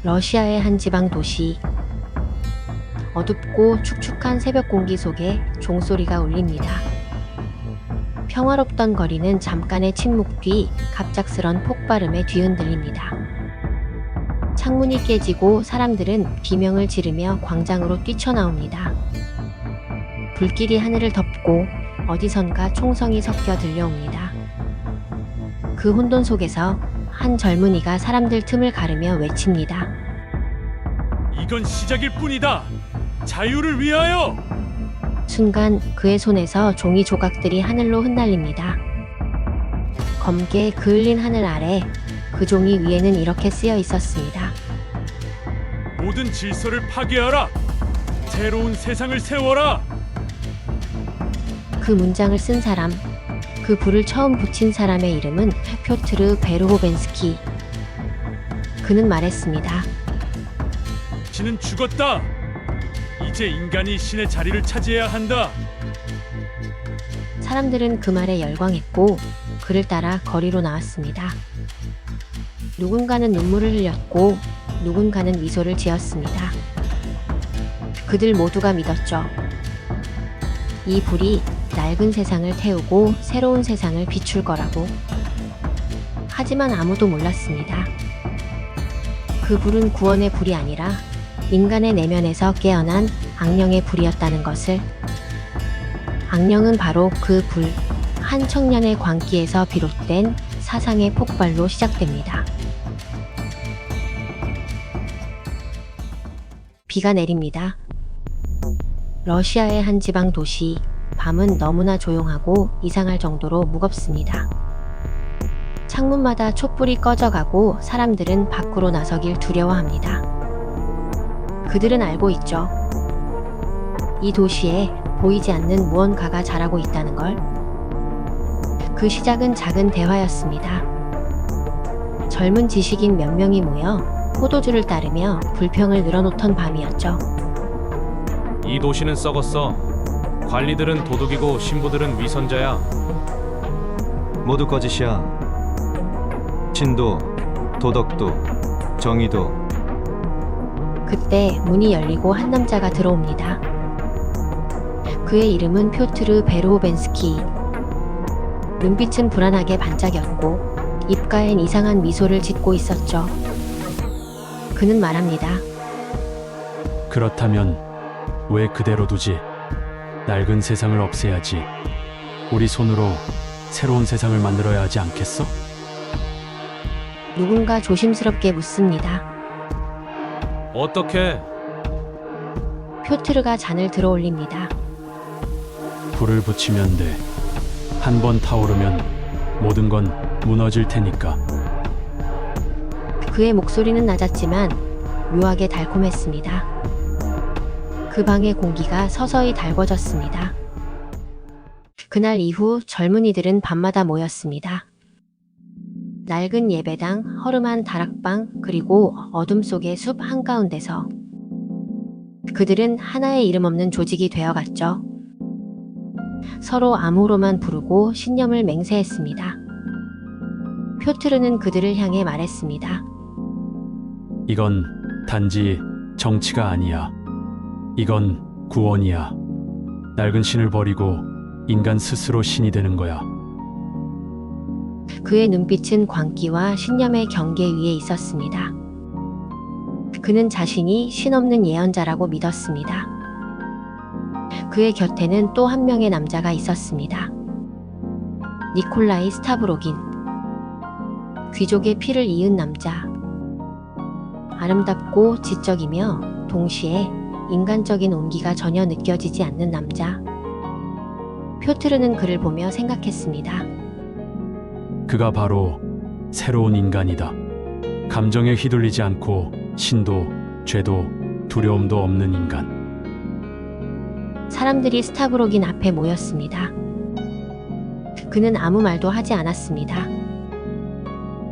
러시아의 한 지방 도시. 어둡고 축축한 새벽 공기 속에 종소리가 울립니다. 평화롭던 거리는 잠깐의 침묵 뒤 갑작스런 폭발음에 뒤흔들립니다. 창문이 깨지고 사람들은 비명을 지르며 광장으로 뛰쳐나옵니다. 불길이 하늘을 덮고 어디선가 총성이 섞여 들려옵니다. 그 혼돈 속에서 한 젊은이가 사람들 틈을 가르며 외칩니다. 이건 시작일 뿐이다. 자유를 위하여! 순간 그의 손에서 종이 조각들이 하늘로 흩날립니다. 검게 그을린 하늘 아래 그 종이 위에는 이렇게 쓰여 있었습니다. 모든 질서를 파괴하라. 새로운 세상을 세워라. 그 문장을 쓴 사람, 그 불을 처음 붙인 사람의 이름은 표트르 베르호벤스키. 그는 말했습니다. 신은 죽었다. 이제 인간이 신의 자리를 차지해야 한다. 사람들은 그 말에 열광했고 그를 따라 거리로 나왔습니다. 누군가는 눈물을 흘렸고 누군가는 미소를 지었습니다. 그들 모두가 믿었죠. 이 불이 낡은 세상을 태우고 새로운 세상을 비출 거라고. 하지만 아무도 몰랐습니다. 그 불은 구원의 불이 아니라 인간의 내면에서 깨어난 악령의 불이었다는 것을. 악령은 바로 그 불, 한 청년의 광기에서 비롯된 사상의 폭발로 시작됩니다. 비가 내립니다. 러시아의 한 지방 도시. 밤은 너무나 조용하고 이상할 정도로 무겁습니다. 창문마다 촛불이 꺼져가고 사람들은 밖으로 나서길 두려워합니다. 그들은 알고 있죠. 이 도시에 보이지 않는 무언가가 자라고 있다는 걸. 그 시작은 작은 대화였습니다. 젊은 지식인 몇 명이 모여 포도주를 따르며 불평을 늘어놓던 밤이었죠. 이 도시는 썩었어. 관리들은 도둑이고 신부들은 위선자야. 모두 거짓이야. 신도, 도덕도, 정의도. 그때 문이 열리고 한 남자가 들어옵니다. 그의 이름은 표트르 베르호벤스키. 눈빛은 불안하게 반짝였고 입가엔 이상한 미소를 짓고 있었죠. 그는 말합니다. 그렇다면 왜 그대로 두지? 낡은 세상을 없애야지. 우리 손으로 새로운 세상을 만들어야 하지 않겠어? 누군가 조심스럽게 묻습니다. 어떻게? 표트르가 잔을 들어 올립니다. 불을 붙이면 돼. 한 번 타오르면 모든 건 무너질 테니까. 그의 목소리는 낮았지만 묘하게 달콤했습니다. 그 방의 공기가 서서히 달궈졌습니다. 그날 이후 젊은이들은 밤마다 모였습니다. 낡은 예배당, 허름한 다락방, 그리고 어둠 속의 숲 한가운데서 그들은 하나의 이름 없는 조직이 되어갔죠. 서로 암호로만 부르고 신념을 맹세했습니다. 표트르는 그들을 향해 말했습니다. 이건 단지 정치가 아니야. 이건 구원이야. 낡은 신을 버리고 인간 스스로 신이 되는 거야. 그의 눈빛은 광기와 신념의 경계 위에 있었습니다. 그는 자신이 신없는 예언자라고 믿었습니다. 그의 곁에는 또 한 명의 남자가 있었습니다. 니콜라이 스타브로긴. 귀족의 피를 이은 남자. 아름답고 지적이며 동시에 인간적인 온기가 전혀 느껴지지 않는 남자. 표트르는 그를 보며 생각했습니다. 그가 바로 새로운 인간이다. 감정에 휘둘리지 않고 신도, 죄도, 두려움도 없는 인간. 사람들이 스타브로긴 앞에 모였습니다. 그는 아무 말도 하지 않았습니다.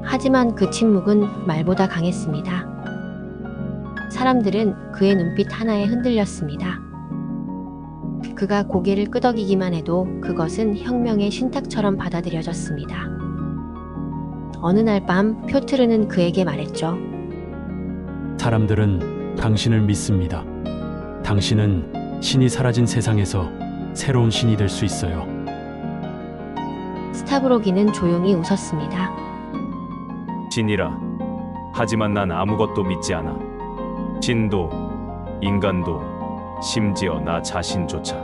하지만 그 침묵은 말보다 강했습니다. 사람들은 그의 눈빛 하나에 흔들렸습니다. 그가 고개를 끄덕이기만 해도 그것은 혁명의 신탁처럼 받아들여졌습니다. 어느 날 밤 표트르는 그에게 말했죠. 사람들은 당신을 믿습니다. 당신은 신이 사라진 세상에서 새로운 신이 될 수 있어요. 스타브로기는 조용히 웃었습니다. 신이라. 하지만 난 아무것도 믿지 않아. 신도, 인간도, 심지어 나 자신조차.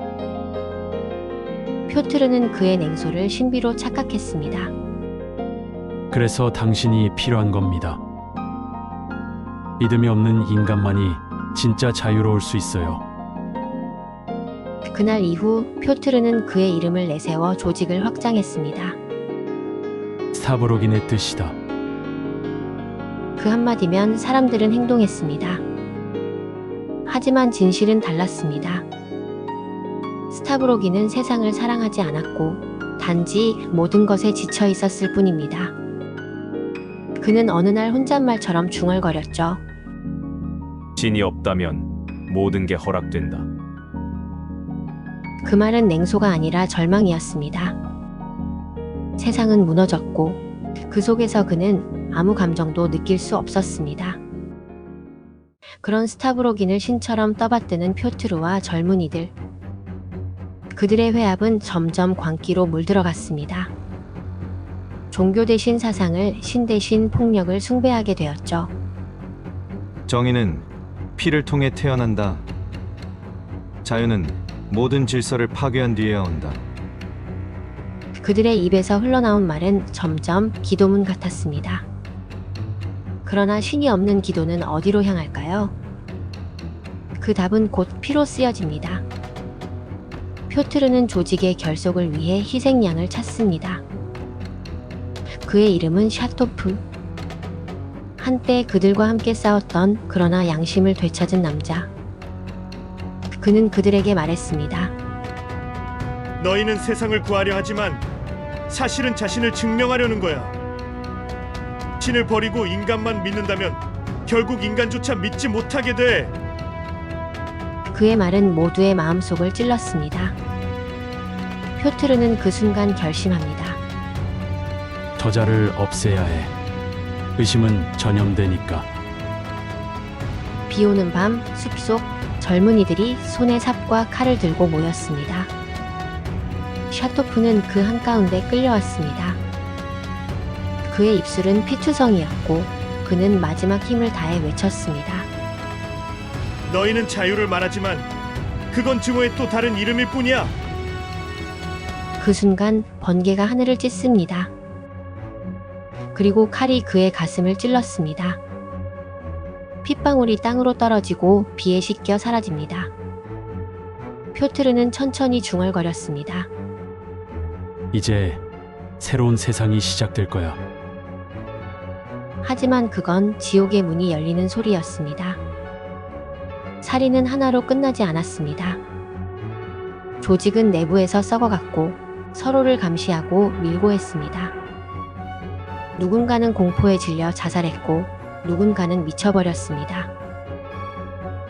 표트르는 그의 냉소를 신비로 착각했습니다. 그래서 당신이 필요한 겁니다. 믿음이 없는 인간만이 진짜 자유로울 수 있어요. 그날 이후 표트르는 그의 이름을 내세워 조직을 확장했습니다. 스타브로긴의 뜻이다. 그 한마디면 사람들은 행동했습니다. 하지만 진실은 달랐습니다. 스타브로기는 세상을 사랑하지 않았고 단지 모든 것에 지쳐 있었을 뿐입니다. 그는 어느 날 혼잣말처럼 중얼거렸죠. 신이 없다면 모든 게 허락된다. 그 말은 냉소가 아니라 절망이었습니다. 세상은 무너졌고 그 속에서 그는 아무 감정도 느낄 수 없었습니다. 그런 스타브로긴을 신처럼 떠받드는 표트르와 젊은이들. 그들의 회합은 점점 광기로 물들어갔습니다. 종교 대신 사상을, 신 대신 폭력을 숭배하게 되었죠. 정의는 피를 통해 태어난다. 자유는 모든 질서를 파괴한 뒤에야 온다. 그들의 입에서 흘러나온 말은 점점 기도문 같았습니다. 그러나 신이 없는 기도는 어디로 향할까요? 그 답은 곧 피로 쓰여집니다. 표트르는 조직의 결속을 위해 희생양을 찾습니다. 그의 이름은 샤토프. 한때 그들과 함께 싸웠던 그러나 양심을 되찾은 남자. 그는 그들에게 말했습니다. 너희는 세상을 구하려 하지만 사실은 자신을 증명하려는 거야. 신을 버리고 인간만 믿는다면 결국 인간조차 믿지 못하게 돼. 그의 말은 모두의 마음속을 찔렀습니다. 표트르는 그 순간 결심합니다. 저자를 없애야 해. 의심은 전염되니까. 비 오는 밤 숲속 젊은이들이 손에 삽과 칼을 들고 모였습니다. 샤토프는 그 한가운데 끌려왔습니다. 그의 입술은 피투성이었고 그는 마지막 힘을 다해 외쳤습니다. 너희는 자유를 말하지만 그건 증오의 또 다른 이름일 뿐이야. 그 순간 번개가 하늘을 찢습니다. 그리고 칼이 그의 가슴을 찔렀습니다. 핏방울이 땅으로 떨어지고 비에 씻겨 사라집니다. 표트르는 천천히 중얼거렸습니다. 이제 새로운 세상이 시작될 거야. 하지만 그건 지옥의 문이 열리는 소리였습니다. 살인은 하나로 끝나지 않았습니다. 조직은 내부에서 썩어갔고 서로를 감시하고 밀고 했습니다. 누군가는 공포에 질려 자살했고 누군가는 미쳐버렸습니다.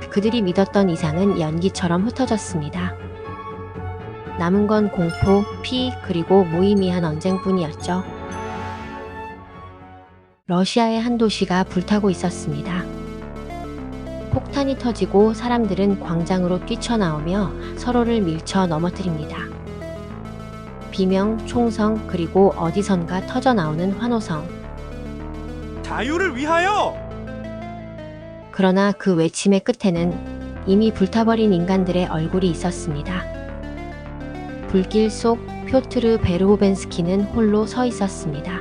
그들이 믿었던 이상은 연기처럼 흩어졌습니다. 남은 건 공포, 피, 그리고 무의미한 언쟁뿐이었죠. 러시아의 한 도시가 불타고 있었습니다. 폭탄이 터지고 사람들은 광장으로 뛰쳐나오며 서로를 밀쳐 넘어뜨립니다. 비명, 총성, 그리고 어디선가 터져나오는 환호성. 자유를 위하여! 그러나 그 외침의 끝에는 이미 불타버린 인간들의 얼굴이 있었습니다. 불길 속 표트르 베르호벤스키는 홀로 서 있었습니다.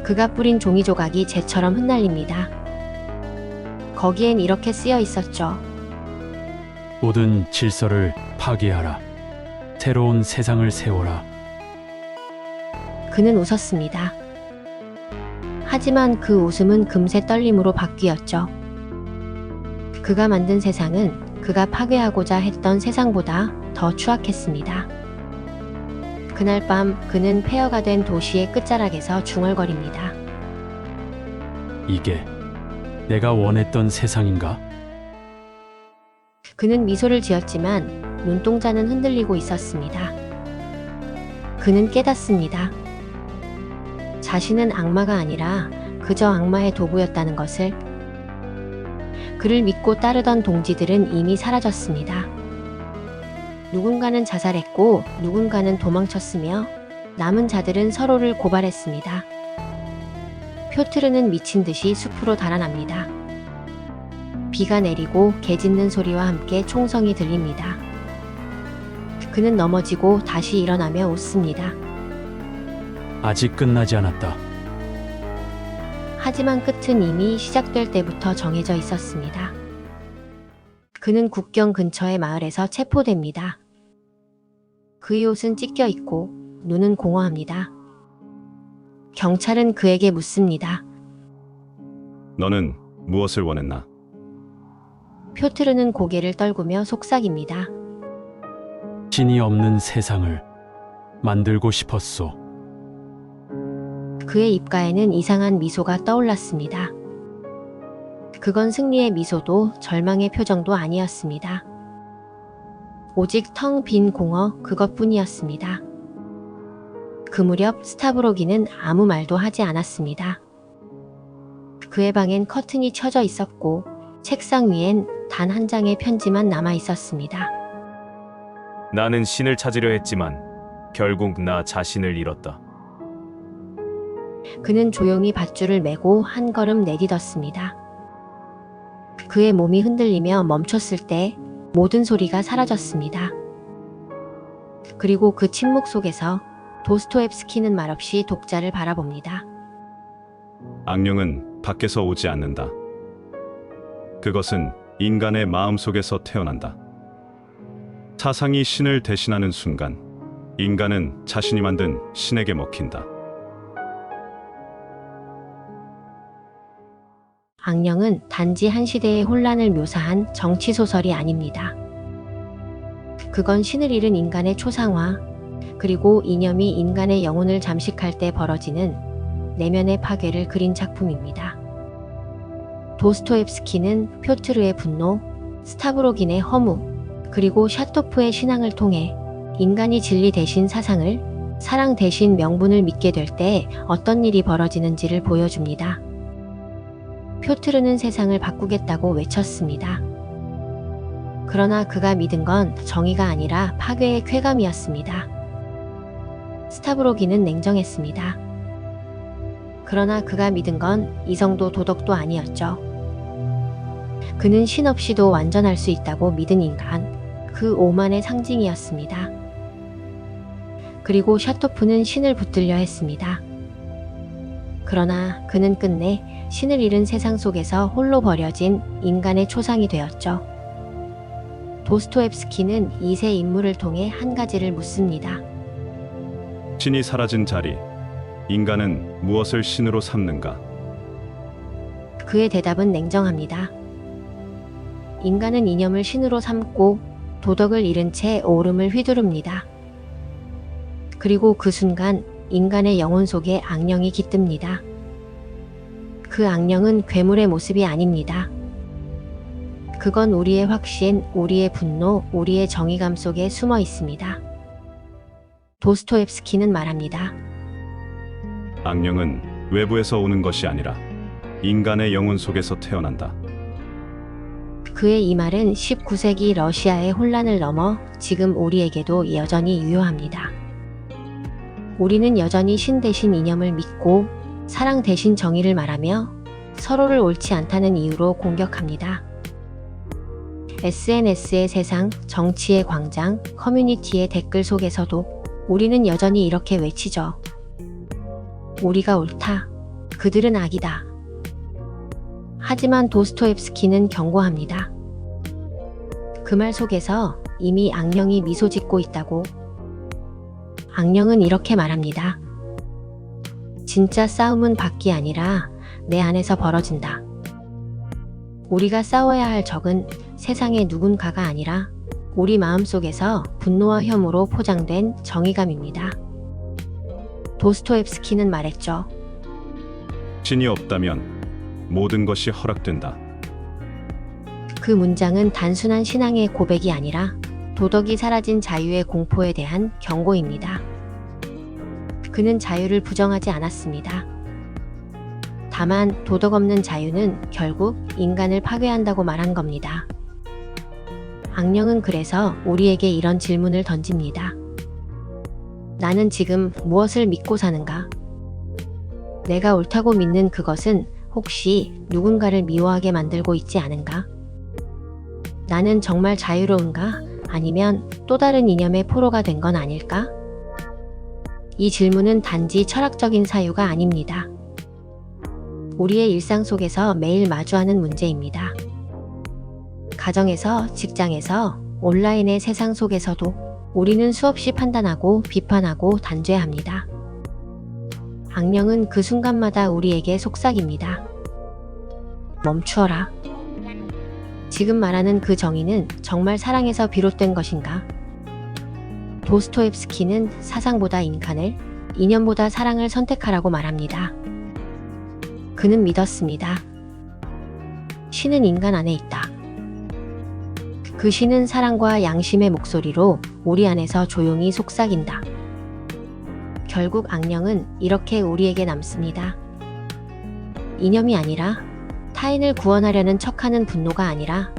그가 뿌린 종이 조각이 재처럼 흩날립니다. 거기엔 이렇게 쓰여 있었죠. 모든 질서를 파괴하라. 새로운 세상을 세워라. 그는 웃었습니다. 하지만 그 웃음은 금세 떨림으로 바뀌었죠. 그가 만든 세상은 그가 파괴하고자 했던 세상보다 더 추악했습니다. 그날 밤 그는 폐허가 된 도시의 끝자락에서 중얼거립니다. 이게 내가 원했던 세상인가? 그는 미소를 지었지만 눈동자는 흔들리고 있었습니다. 그는 깨닫습니다. 자신은 악마가 아니라 그저 악마의 도구였다는 것을. 그를 믿고 따르던 동지들은 이미 사라졌습니다. 누군가는 자살했고 누군가는 도망쳤으며 남은 자들은 서로를 고발했습니다. 표트르는 미친 듯이 숲으로 달아납니다. 비가 내리고 개 짖는 소리와 함께 총성이 들립니다. 그는 넘어지고 다시 일어나며 웃습니다. 아직 끝나지 않았다. 하지만 끝은 이미 시작될 때부터 정해져 있었습니다. 그는 국경 근처의 마을에서 체포됩니다. 그의 옷은 찢겨 있고 눈은 공허합니다. 경찰은 그에게 묻습니다. 너는 무엇을 원했나? 표트르는 고개를 떨구며 속삭입니다. 신이 없는 세상을 만들고 싶었소. 그의 입가에는 이상한 미소가 떠올랐습니다. 그건 승리의 미소도 절망의 표정도 아니었습니다. 오직 텅 빈 공허 그것뿐이었습니다. 그 무렵 스타브로기는 아무 말도 하지 않았습니다. 그의 방엔 커튼이 쳐져 있었고 책상 위엔 단 한 장의 편지만 남아 있었습니다. 나는 신을 찾으려 했지만 결국 나 자신을 잃었다. 그는 조용히 밧줄을 메고 한 걸음 내딛었습니다. 그의 몸이 흔들리며 멈췄을 때 모든 소리가 사라졌습니다. 그리고 그 침묵 속에서 도스토옙스키는 말없이 독자를 바라봅니다. 악령은 밖에서 오지 않는다. 그것은 인간의 마음속에서 태어난다. 사상이 신을 대신하는 순간 인간은 자신이 만든 신에게 먹힌다. 악령은 단지 한 시대의 혼란을 묘사한 정치소설이 아닙니다. 그건 신을 잃은 인간의 초상화, 그리고 이념이 인간의 영혼을 잠식할 때 벌어지는 내면의 파괴를 그린 작품입니다. 도스토옙스키는 표트르의 분노, 스타브로긴의 허무, 그리고 샤토프의 신앙을 통해 인간이 진리 대신 사상을, 사랑 대신 명분을 믿게 될 때 어떤 일이 벌어지는지를 보여줍니다. 표트르는 세상을 바꾸겠다고 외쳤습니다. 그러나 그가 믿은 건 정의가 아니라 파괴의 쾌감이었습니다. 스타브로기는 냉정했습니다. 그러나 그가 믿은 건 이성도 도덕도 아니었죠. 그는 신 없이도 완전할 수 있다고 믿은 인간, 그 오만의 상징이었습니다. 그리고 샤토프는 신을 붙들려 했습니다. 그러나 그는 끝내 신을 잃은 세상 속에서 홀로 버려진 인간의 초상이 되었죠. 도스토옙스키는 이 세 인물을 통해 한 가지를 묻습니다. 신이 사라진 자리, 인간은 무엇을 신으로 삼는가? 그의 대답은 냉정합니다. 인간은 이념을 신으로 삼고 도덕을 잃은 채 오름을 휘두릅니다. 그리고 그 순간 인간의 영혼 속에 악령이 깃듭니다. 그 악령은 괴물의 모습이 아닙니다. 그건 우리의 확신, 우리의 분노, 우리의 정의감 속에 숨어 있습니다. 도스토옙스키는 말합니다. 악령은 외부에서 오는 것이 아니라 인간의 영혼 속에서 태어난다. 그의 이 말은 19세기 러시아의 혼란을 넘어 지금 우리에게도 여전히 유효합니다. 우리는 여전히 신 대신 이념을 믿고 사랑 대신 정의를 말하며 서로를 옳지 않다는 이유로 공격합니다. SNS의 세상, 정치의 광장, 커뮤니티의 댓글 속에서도 우리는 여전히 이렇게 외치죠. 우리가 옳다. 그들은 악이다. 하지만 도스토옙스키는 경고합니다. 그 말 속에서 이미 악령이 미소 짓고 있다고. 악령은 이렇게 말합니다. 진짜 싸움은 밖이 아니라 내 안에서 벌어진다. 우리가 싸워야 할 적은 세상의 누군가가 아니라 우리 마음속에서 분노와 혐오로 포장된 정의감입니다. 도스토옙스키는 말했죠. 신이 없다면 모든 것이 허락된다. 그 문장은 단순한 신앙의 고백이 아니라 도덕이 사라진 자유의 공포에 대한 경고입니다. 그는 자유를 부정하지 않았습니다. 다만 도덕 없는 자유는 결국 인간을 파괴한다고 말한 겁니다. 악령은 그래서 우리에게 이런 질문을 던집니다. 나는 지금 무엇을 믿고 사는가? 내가 옳다고 믿는 그것은 혹시 누군가를 미워하게 만들고 있지 않은가? 나는 정말 자유로운가? 아니면 또 다른 이념의 포로가 된 건 아닐까? 이 질문은 단지 철학적인 사유가 아닙니다. 우리의 일상 속에서 매일 마주하는 문제입니다. 가정에서, 직장에서, 온라인의 세상 속에서도 우리는 수없이 판단하고 비판하고 단죄합니다. 악령은 그 순간마다 우리에게 속삭입니다. 멈추어라. 지금 말하는 그 정의는 정말 사랑에서 비롯된 것인가? 도스토옙스키는 사상보다 인간을, 이념보다 사랑을 선택하라고 말합니다. 그는 믿었습니다. 신은 인간 안에 있다. 그 신은 사랑과 양심의 목소리로 우리 안에서 조용히 속삭인다. 결국 악령은 이렇게 우리에게 남습니다. 이념이 아니라, 타인을 구원하려는 척하는 분노가 아니라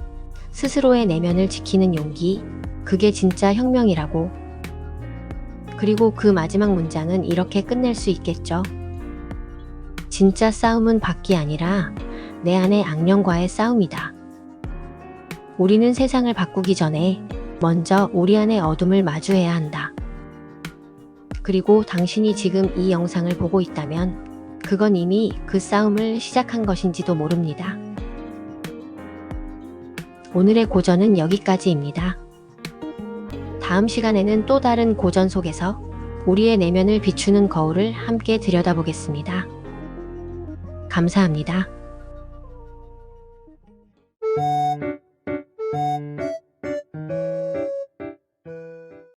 스스로의 내면을 지키는 용기, 그게 진짜 혁명이라고. 그리고 그 마지막 문장은 이렇게 끝낼 수 있겠죠. 진짜 싸움은 밖이 아니라 내 안의 악령과의 싸움이다. 우리는 세상을 바꾸기 전에 먼저 우리 안의 어둠을 마주해야 한다. 그리고 당신이 지금 이 영상을 보고 있다면 그건 이미 그 싸움을 시작한 것인지도 모릅니다. 오늘의 고전은 여기까지입니다. 다음 시간에는 또 다른 고전 속에서 우리의 내면을 비추는 거울을 함께 들여다보겠습니다. 감사합니다.